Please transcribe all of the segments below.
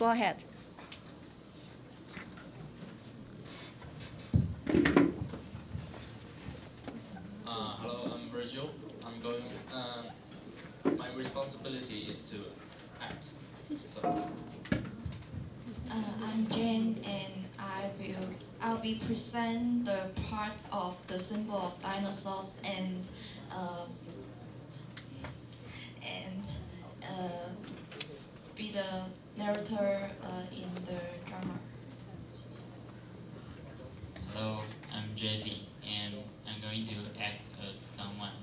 go ahead. Hello, I'm Virgil. My responsibility is to act. So. I'm Jane, and I'll be present the part of the symbol of dinosaurs uh, and be the narrator in the drama. Hello, I'm Jesse, and I'm going to act as someone.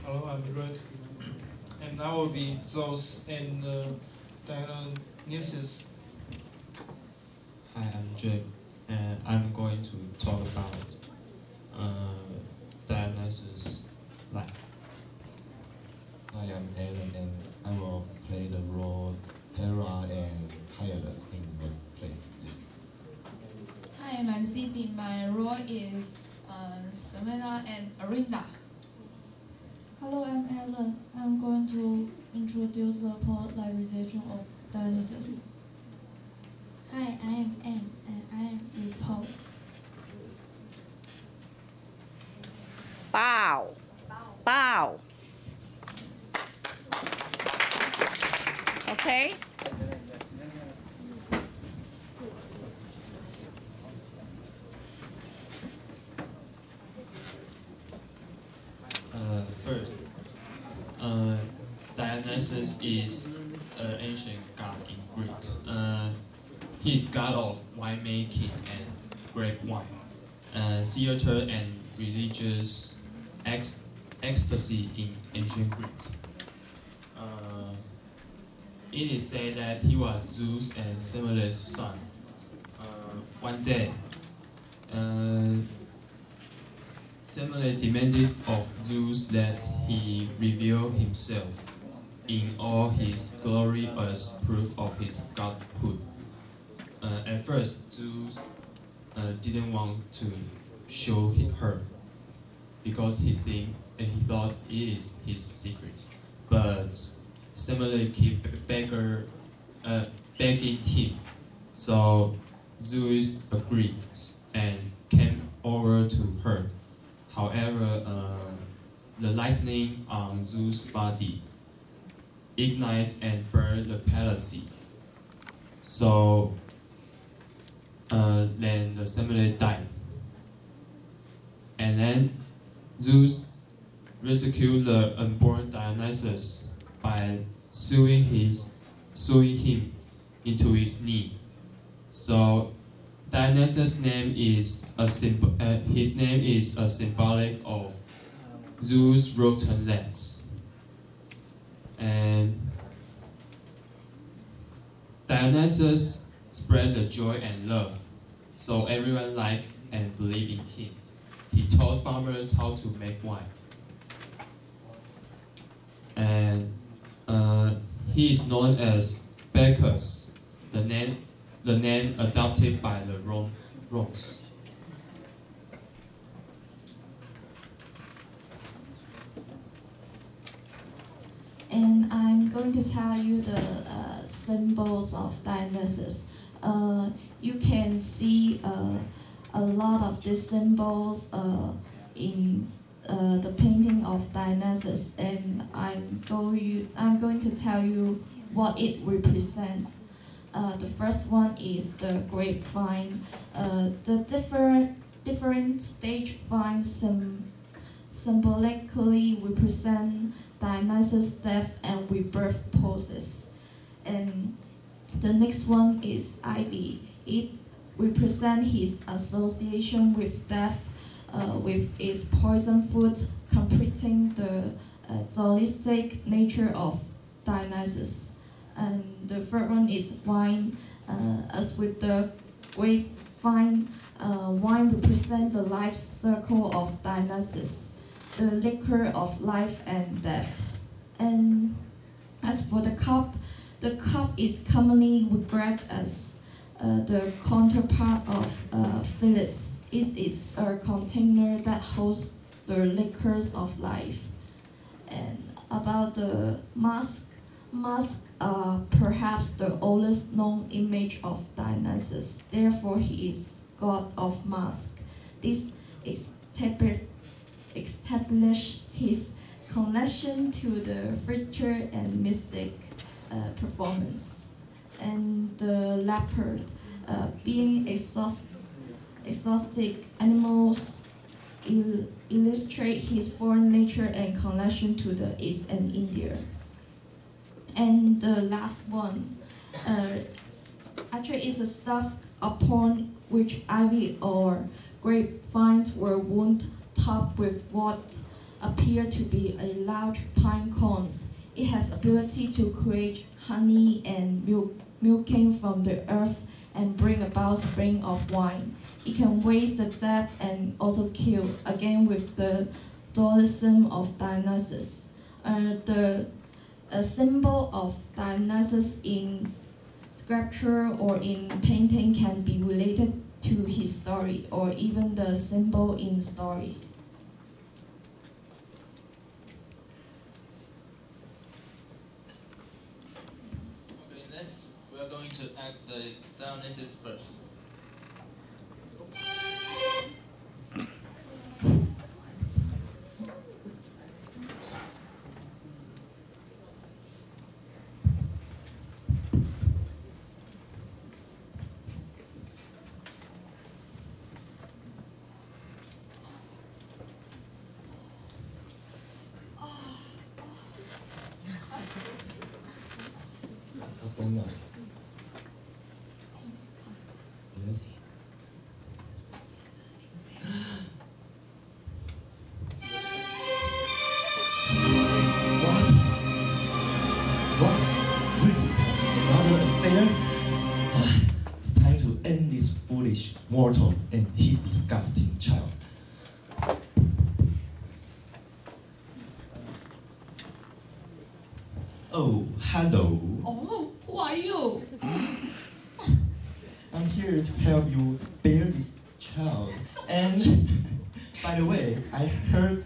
Hello, I'm Red, and I will be Zeus and Dionysus. Hi, I'm Jim, and I'm going to talk about Dionysus' life. I am Alan, and I will play the role Hera and Hylas in the play. Yes. Hi, I'm City. My role is Samantha and Arinda. Hello, I'm Ellen. I'm going to introduce the polarization of Dionysus. Hi, I am Anne, and I am RuPaul. Bow. Bow. Okay? First, Dionysus is an ancient god in Greek. He's god of winemaking and grape wine, theater and religious ecstasy in ancient Greek. It is said that he was Zeus and Semele's son. One day, Semele demanded of Zeus that he reveal himself in all his glory as proof of his godhood. At first, Zeus didn't want to show her because he thought it is his secret. But Semele kept begging him, so Zeus agreed and came over to her. However, the lightning on Zeus' body ignites and burns the palace. So then the Semele died. And then Zeus rescued the unborn Dionysus by sewing him into his knee. So Dionysus' name is his name is a symbolic of Zeus' rotten legs. And Dionysus spread the joy and love, so everyone liked and believed in him. He taught farmers how to make wine. And he is known as Bacchus, the name adopted by the Romans. And I'm going to tell you the symbols of Dionysus. You can see a lot of these symbols in the painting of Dionysus, and I'm going to tell you what it represents. The first one is the grapevine. The different stage vines symbolically represent Dionysus' death and rebirth poses. And the next one is ivy. It represents his association with death, with its poison fruit, completing the dualistic nature of Dionysus. And the third one is wine. As with the grapevine, wine represents the life circle of Dionysus, the liquor of life and death. And as for the cup is commonly regarded as the counterpart of Phyllis. It is a container that holds the liquors of life. And about the mask. Mask are perhaps the oldest known image of Dionysus. Therefore, he is god of mask. This established his connection to the future and mystic performance. And the leopard, being exotic animals, illustrate his foreign nature and connection to the East and India. And the last one, actually is a stuff upon which ivy or grapevines were wound, topped with what appear to be a large pine cones. It has ability to create honey and milking from the earth and bring about spring of wine. It can waste the dead and also kill, again with the dualism of Dionysus. A symbol of Dionysus in sculpture or in painting can be related to his story or even the symbol in stories. Okay, next we are going to act the Dionysus first. What's going on? Yes. What? What? This is another affair? It's time to end this foolish mortal and his disgusting child. Oh, hello. Oh, who are you? I'm here to help you bear this child. And by the way, I heard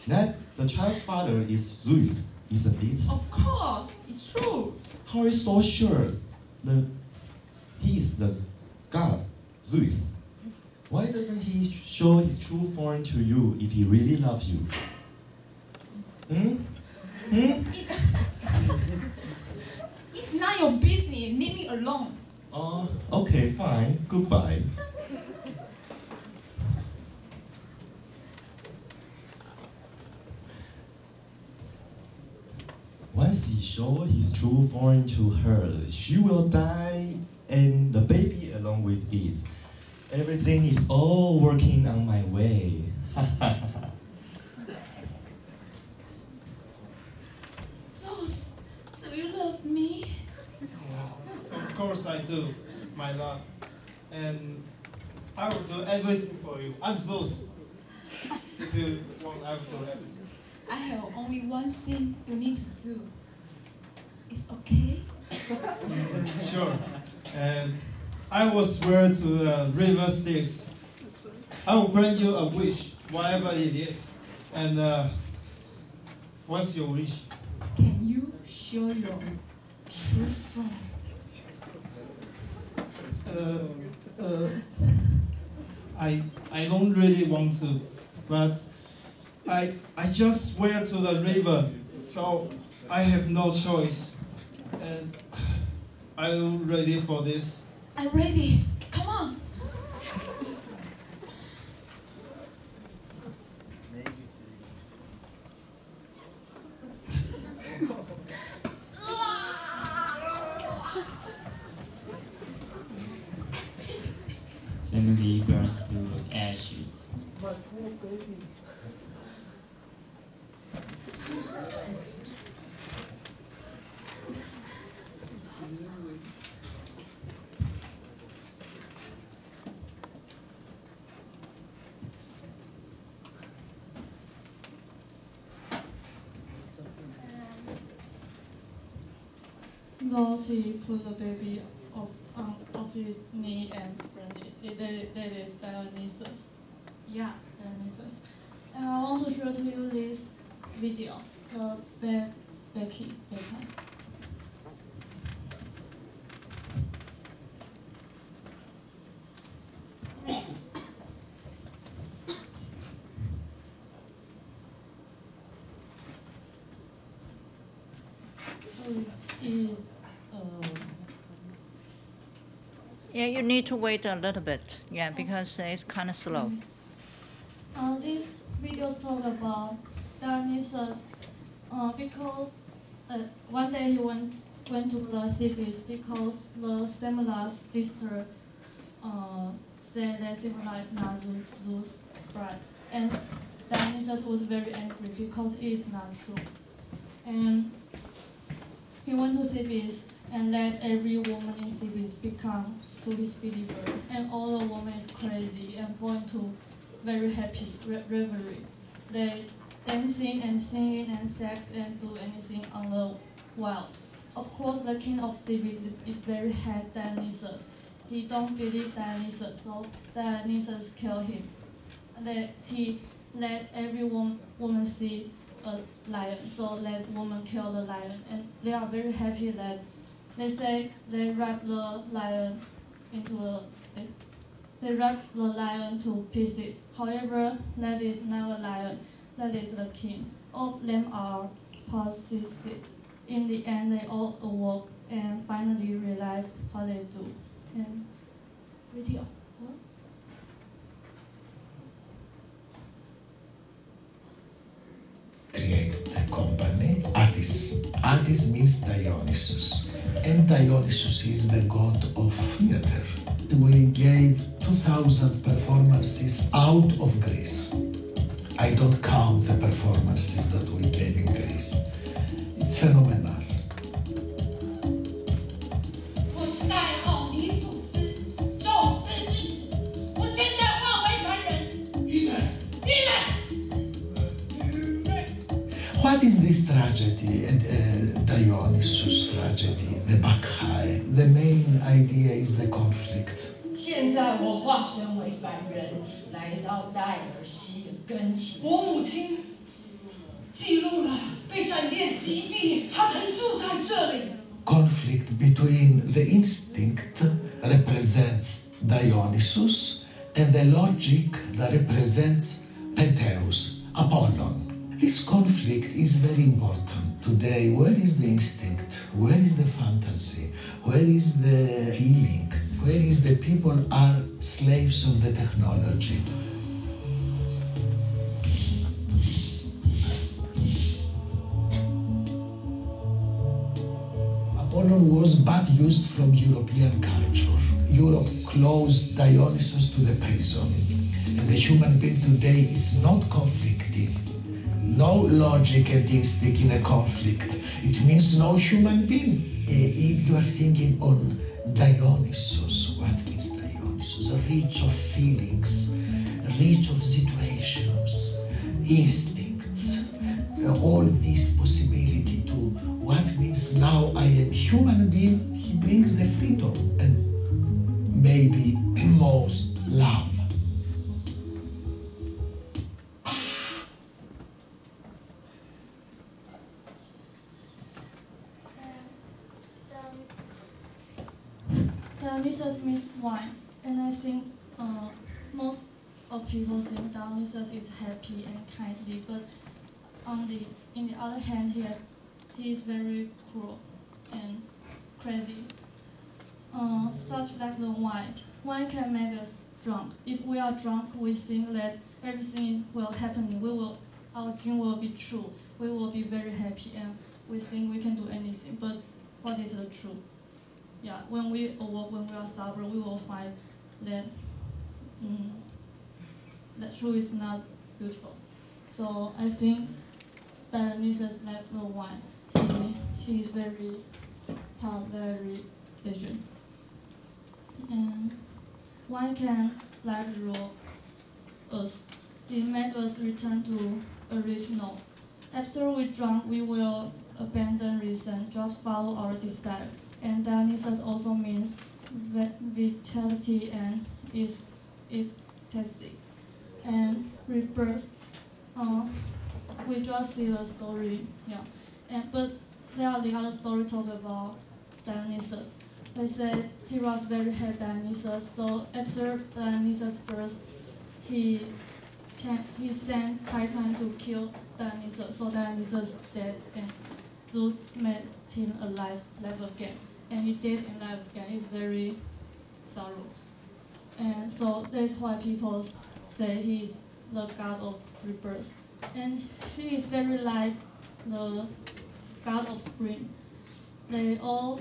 that the child's father is Zeus, isn't it? Of course, it's true. How are you so sure that he is the god, Zeus? Why doesn't he show his true form to you if he really loves you? Hmm? Hmm? It's not your business. Leave me alone. Oh, okay, fine. Goodbye. Once he shows his true form to her, she will die and the baby along with it. Everything is all working on my way. Zeus, do you love me? Of course I do, my love. And I will do everything for you. I'm Zeus. If you want, I will do everything. I have only one thing you need to do. It's okay? Sure. And I will swear to the river Styx. I will grant you a wish, whatever it is. And what's your wish? Can you show your true form? I don't really want to, but I just swear to the river, so I have no choice. And are you ready for this? I'm ready. Come on. Suddenly burns to ashes. Thus he put the baby of his knee and friendly. That is Dionysus. Yeah, Dionysus. And I want to show to you this video. Becky Beckham. Is Yeah, you need to wait a little bit. Yeah, because it's kind of slow. This video talk about Dionysus because one day he went to the Thebes because the Semira's sister said that Semira is not Zeus' bride, and Dionysus was very angry because it is not true. And he went to Thebes and let every woman in Thebes become to his believer, and all the women is crazy and fall into very happy revelry. They dancing and singing and sex and do anything on the wild. Of course, the king of Thebes is very hate Dionysus. He don't believe Dionysus, so Dionysus kill him. And he let every woman see a lion, so let woman kill the lion, and they are very happy that they say they wrap the lion they wrap the lion to pieces. However, that is not a lion, that is the king. All of them are possessed. In the end, they all awoke and finally realized how they do. And video. What? Create the company Attis. Attis means Dionysus. And Dionysus is the god of theater. We gave 2,000 performances out of Greece. I don't count the performances that we gave in Greece. It's phenomenal. What is this tragedy, Dionysus tragedy, the Bacchae? The main idea is the conflict. 现在我化身为凡人，来到戴尔西的跟前。我母亲记录了被闪电击毙，她曾住在这里。Conflict between the instinct represents Dionysus and the logic that represents Pentheus, Apollon. This conflict is very important today. Where is the instinct? Where is the fantasy? Where is the feeling? Where is the people are slaves of the technology? Apollon was but used from European culture. Europe closed Dionysus to the prison. And the human being today is not conflicting. No logic and instinct in a conflict. It means no human being. If you are thinking on Dionysus, what means Dionysus? Rich of feelings, rich of situations, instincts, all this possibility to what means now I am human being, he brings the freedom and maybe most love. Dionysus means wine, and I think most of people think Dionysus is happy and kindly, but in the other hand, he is very cruel and crazy. Such like the wine. Wine can make us drunk. If we are drunk, we think that everything will happen. Our dream will be true. We will be very happy, and we think we can do anything. But what is the truth? Yeah, when we awoke, when we are sober, we will find that that truth is not beautiful. So I think Dionysus like the wine. He is very Asian. And wine can like rule us. It makes us return to original. After we drunk, we will abandon reason, just follow our desire. And Dionysus also means vitality and is ecstasy and rebirth. we just see the story, yeah. But there are the other story talk about Dionysus. They said he was very hate Dionysus, so after Dionysus' birth, he sent Titan to kill Dionysus, so Dionysus dead, and Zeus made him alive again. And he dead and alive again. It's very sorrow. And so that's why people say he's the god of rebirth. And she is very like the god of spring. They all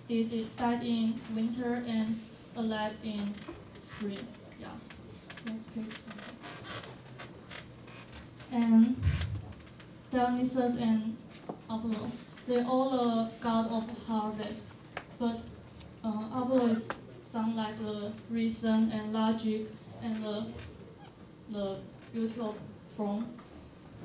died in winter and alive in spring. Yeah. Next page. And Dionysus and Apollo, they're all the god of harvest. But Apollo is sound like the reason and logic and the beauty of form,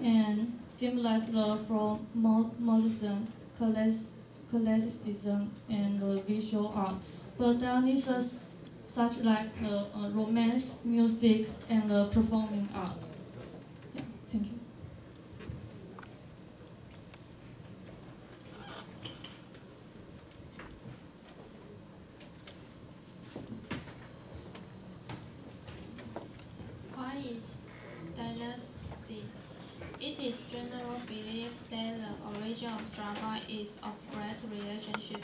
and symbolize the from modernism, classicism, and the visual art. But Dionysus such like the romance, music, and the performing art. Yeah, thank you. Why is Dionysus? It is generally believed that the origin of drama is of great relationship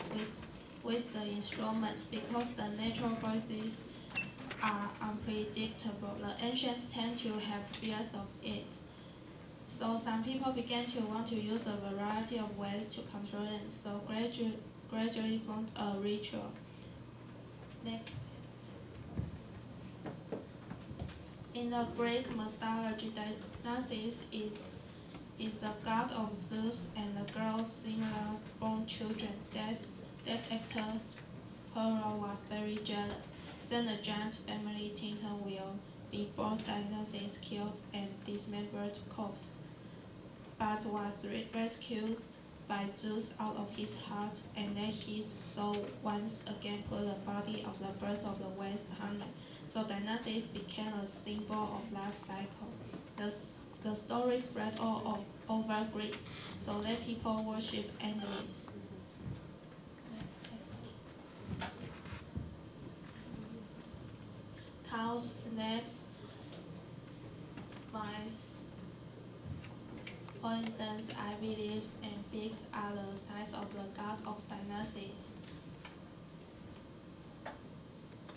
with the instrument because the natural voices are unpredictable. The ancients tend to have fears of it. So some people began to want to use a variety of ways to control them, so gradually formed a ritual. Next. In the Greek mythology, Dionysus is the god of Zeus and the girl's similar born children. That's after Hera was very jealous. Then the giant family Titan will be born. Dionysus killed and dismembered corpse, but was rescued by Zeus out of his heart, and then his soul once again put the body of the birth of the West Hamlet. So Dionysus became a symbol of life cycle. The story spread all over Greece, so that people worship endlessly. Cows, snakes, mice, poisons, ivy leaves, and figs are the signs of the god of Dionysus.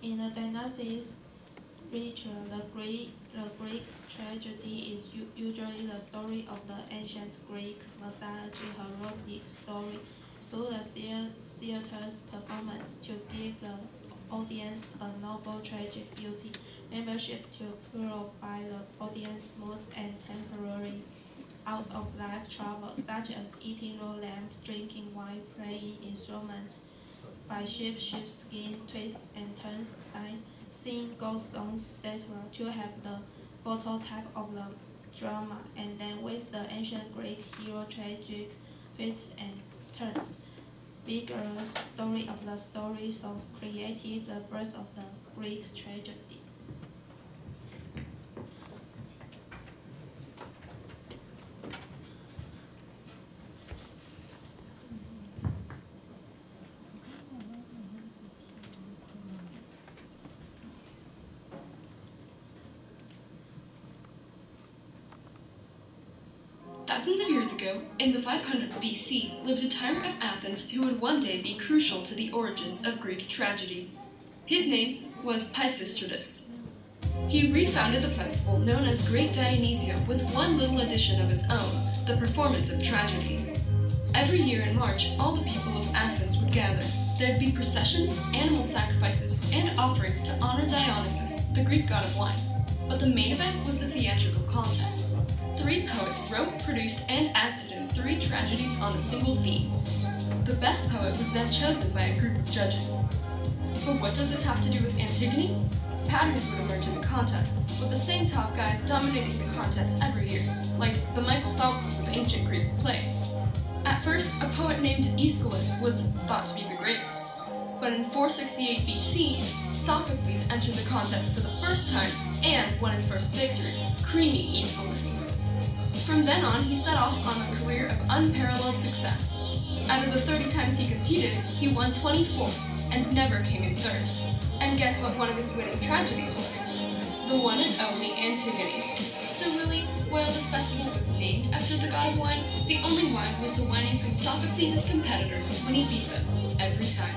In the Dionysus ritual, the Greek tragedy is usually the story of the ancient Greek mythology heroic story through the theater's performance to give the audience a noble tragic beauty. Membership to purify the audience mood and temporary out of life trouble, such as eating raw lamb, drinking wine, playing instruments by sheepskin, twists and turns, sing ghost songs, etc., to have the prototype of the drama, and then with the ancient Greek hero tragic twists and turns. Vigorous story of the story so created the birth of the Greek tragedy. Thousands of years ago, in the 500 BC, lived a tyrant of Athens who would one day be crucial to the origins of Greek tragedy. His name was Pisistratus. He refounded the festival known as Great Dionysia with one little addition of his own, the performance of tragedies. Every year in March, all the people of Athens would gather. There'd be processions, animal sacrifices, and offerings to honor Dionysus, the Greek god of wine. But the main event was the theatrical contest. 3 poets wrote, produced, and acted in 3 tragedies on a single theme. The best poet was then chosen by a group of judges. But what does this have to do with Antigone? Patterns would emerge in the contest, with the same top guys dominating the contest every year, like the Michael Phelpses of ancient Greek plays. At first, a poet named Aeschylus was thought to be the greatest. But in 468 BC, Sophocles entered the contest for the first time and won his first victory, creaming Aeschylus. From then on, he set off on a career of unparalleled success. Out of the 30 times he competed, he won 24 and never came in third. And guess what one of his winning tragedies was? The one and only Antigone. So really, while this festival was named after the god of wine, the only wine was the wine from Sophocles' competitors when he beat them every time.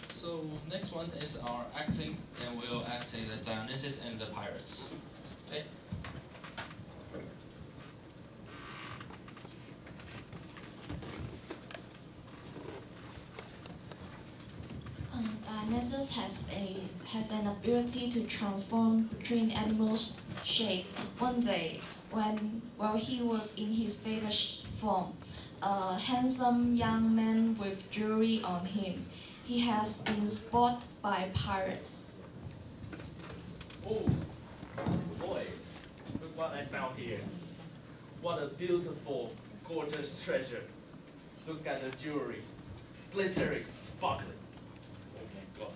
So next one is our acting, and we'll act the Dionysus and the pirates. Okay. Dionysus has an ability to transform between animals' shape. One day, while he was in his favorite form, a handsome young man with jewelry on him, he has been spotted by pirates. Oh, boy, look what I found here. What a beautiful, gorgeous treasure. Look at the jewelry, glittering, sparkling. Oh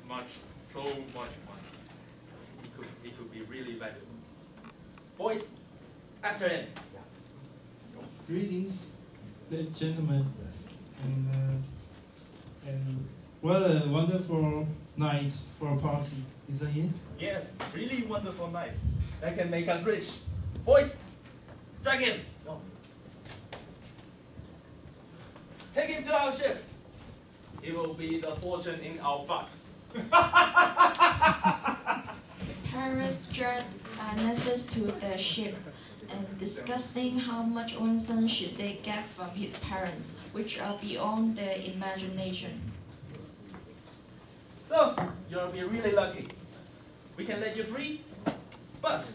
my God, so much money. It could be really valuable. Boys, after him. Greetings, gentlemen, and what a wonderful night for a party, isn't it? Yes, really wonderful night. That can make us rich. Boys, drag him. Take him to our ship. It will be the fortune in our box. Pirates dragged Dionysus to their ship and discussing how much ransom should they get from his parents, which are beyond their imagination. So, you'll be really lucky. We can let you free, but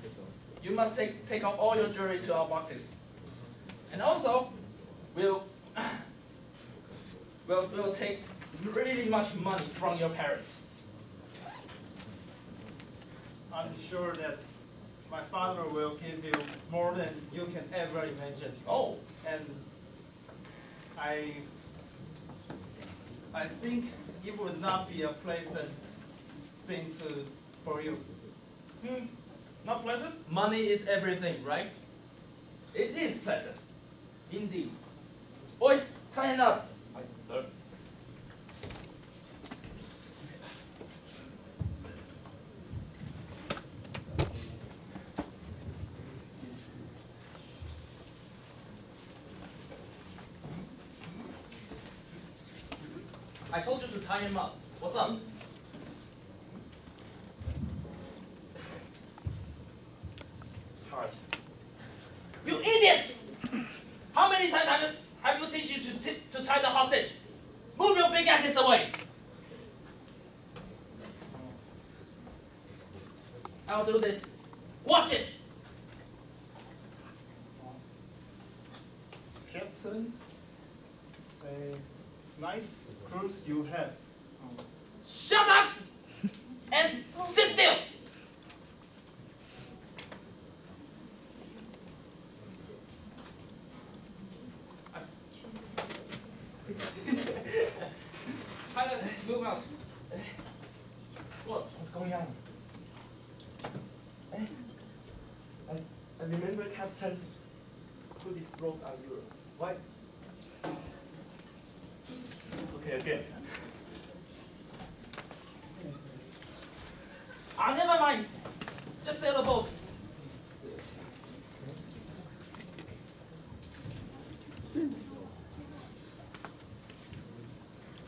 you must take out all your jewelry to our boxes. And also, we'll take really much money from your parents. I'm sure that my father will give you more than you can ever imagine. Oh. And I think it would not be a pleasant thing for you. Not pleasant? Money is everything, right? It is pleasant. Indeed. Boys, tie him up. Sir. I told you to tie him up. What's up? It's hard. You idiots! How many times have you teach you to tie the hostage? Move your big asses away! I'll do this. Watch it! Captain, a nice cruise you have. Shut up! And sit still! Pilots, move out. What's going on? I remember Captain put his rope on you. Why? Okay. Never mind. Just sail the boat.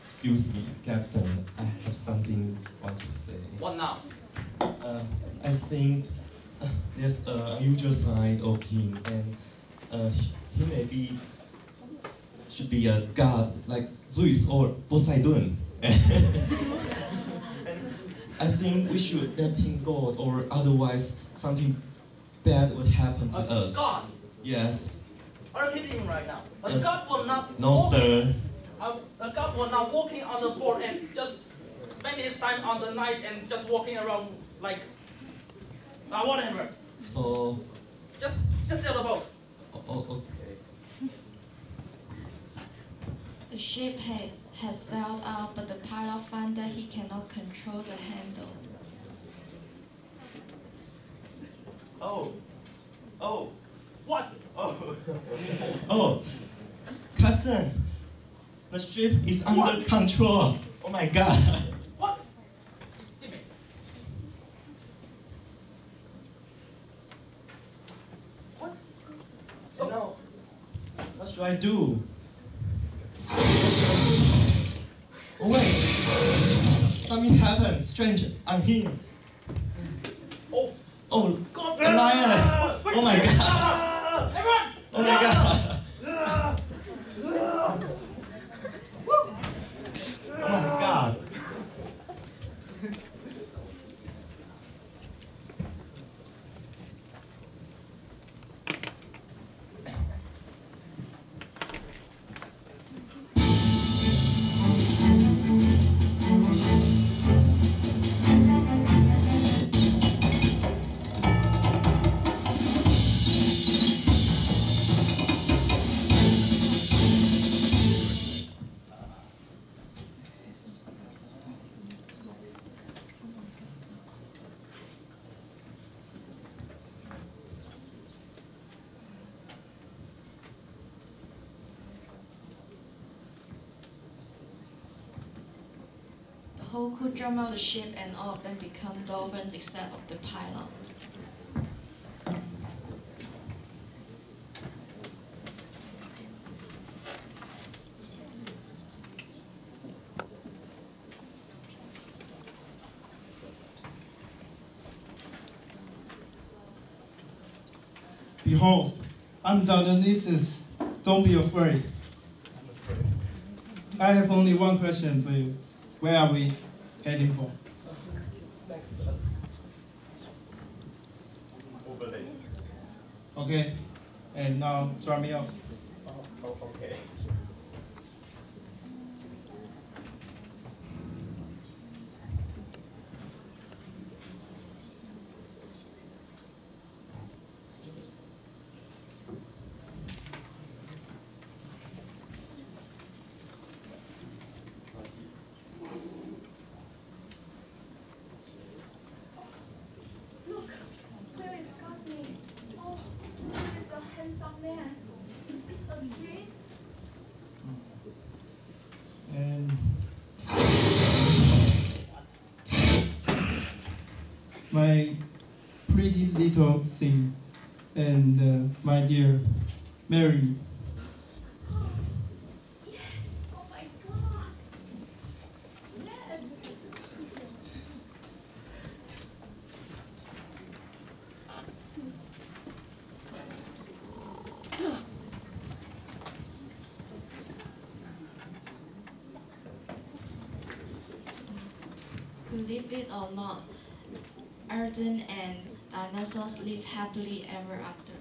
Excuse me, Captain. I have something I want to say. What now? I think there's an unusual side of him, and he maybe should be a god like Zeus or Poseidon. I think we should let him go, or otherwise something bad would happen to us. God? Yes. Are you kidding me right now? A god will not. No, sir. A god will not walking on the floor and just spend his time on the night and just walking around like whatever. So. Just sail the boat. Okay. The ship has sailed out, but the pilot found that he cannot control the handle. Oh. What? Oh. Oh. Captain, the ship is under control. Oh my God. What? Jimmy. What? So now, what should I do? Oh wait, something happened. Strange. I'm here. Oh, God. a lion! Oh my God! Everyone! Oh my God! Oh my God! The whole crew jump out of the ship and all of them become dolphins except of the pilot. Behold, I'm Dionysus. Don't be afraid. I have only one question for you. Where are we heading for? Next us. Over there. Okay, and now drop me off. Okay. Look, where is Godney? Oh, he is a handsome man. Is this a dream? And my pretty little thing, and my dear Mary. Yes, oh my God. Yes. Believe it or not, Arden and Dionysus live happily ever after.